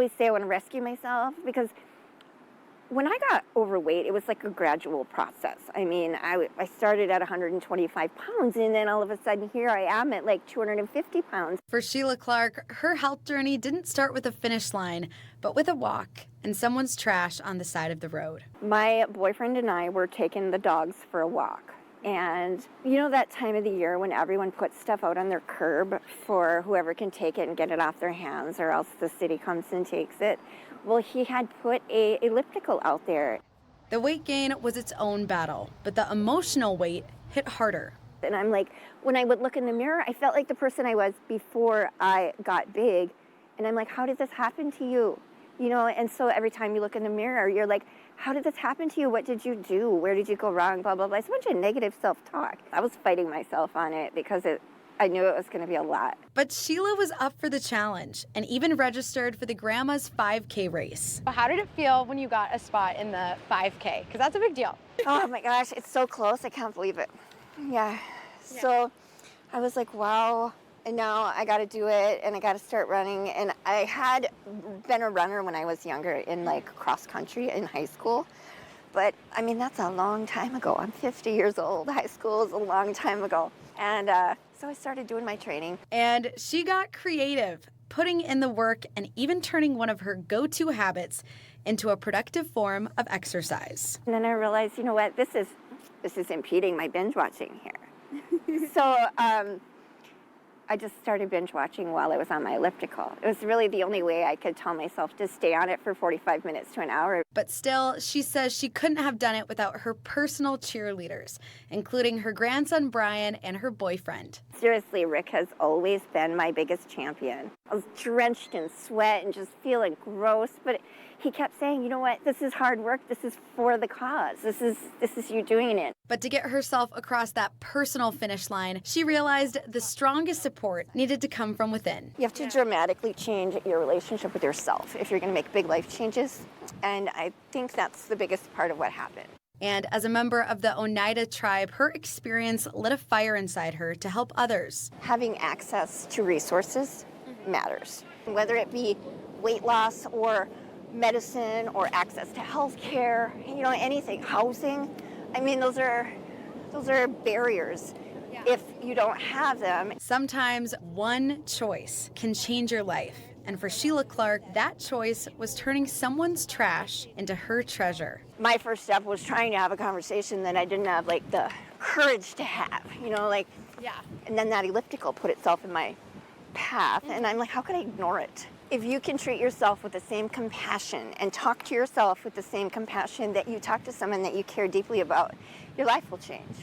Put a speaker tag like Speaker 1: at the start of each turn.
Speaker 1: always say I want to rescue myself, because when I got overweight, it was like a gradual process. I mean, I started at 125 pounds, and then all of a sudden here I am at like 250 pounds.
Speaker 2: For Sheila Clark, her health journey didn't start with a finish line, but with a walk and someone's trash on the side of the road.
Speaker 1: My boyfriend and I were taking the dogs for a walk. And you know that time of the year when everyone puts stuff out on their curb for whoever can take it and get it off their hands, or else the city comes and takes it? Well, he had put a elliptical out there.
Speaker 2: The weight gain was its own battle, but the emotional weight hit harder.
Speaker 1: And I'm like, when I would look in the mirror, I felt like the person I was before I got big. And I'm like, how did this happen to you? You know, and so every time you look in the mirror, you're like, how did this happen to you? What did you do? Where did you go wrong? Blah, blah, blah. It's a bunch of negative self-talk. I was fighting myself on it because I knew it was going to be a lot.
Speaker 2: But Sheila was up for the challenge and even registered for the Grandma's 5K race.
Speaker 3: How did it feel when you got a spot in the 5K? Because that's a big deal.
Speaker 1: Oh my gosh, it's so close. I can't believe it. Yeah. So I was like, wow. And now I got to do it, and I got to start running. And I had been a runner when I was younger in like cross country in high school. But I mean, that's a long time ago. I'm 50 years old. High school is a long time ago. And so I started doing my training.
Speaker 2: And she got creative, putting in the work and even turning one of her go-to habits into a productive form of exercise.
Speaker 1: And then I realized, you know what, this is impeding my binge watching here. So I just started binge watching while I was on my elliptical. It was really the only way I could tell myself to stay on it for 45 minutes to an hour.
Speaker 2: But still, she says she couldn't have done it without her personal cheerleaders, including her grandson Brian and her boyfriend.
Speaker 1: Seriously, Rick has always been my biggest champion. I was drenched in sweat and just feeling gross, but he kept saying, you know what, this is hard work. This is for the cause. This is you doing it.
Speaker 2: But to get herself across that personal finish line, she realized the strongest support needed to come from within.
Speaker 1: You have to dramatically change your relationship with yourself if you're going to make big life changes. And I think that's the biggest part of what happened.
Speaker 2: And as a member of the Oneida tribe, her experience lit a fire inside her to help others.
Speaker 1: Having access to resources matters, whether it be weight loss or medicine or access to health care, you know, anything, housing. I mean, those are barriers if you don't have them.
Speaker 2: Sometimes one choice can change your life. And for Sheila Clark, that choice was turning someone's trash into her treasure.
Speaker 1: My first step was trying to have a conversation that I didn't have like the courage to have, you know, like, and then that elliptical put itself in my path, and I'm like, how could I ignore it? If you can treat yourself with the same compassion and talk to yourself with the same compassion that you talk to someone that you care deeply about, your life will change.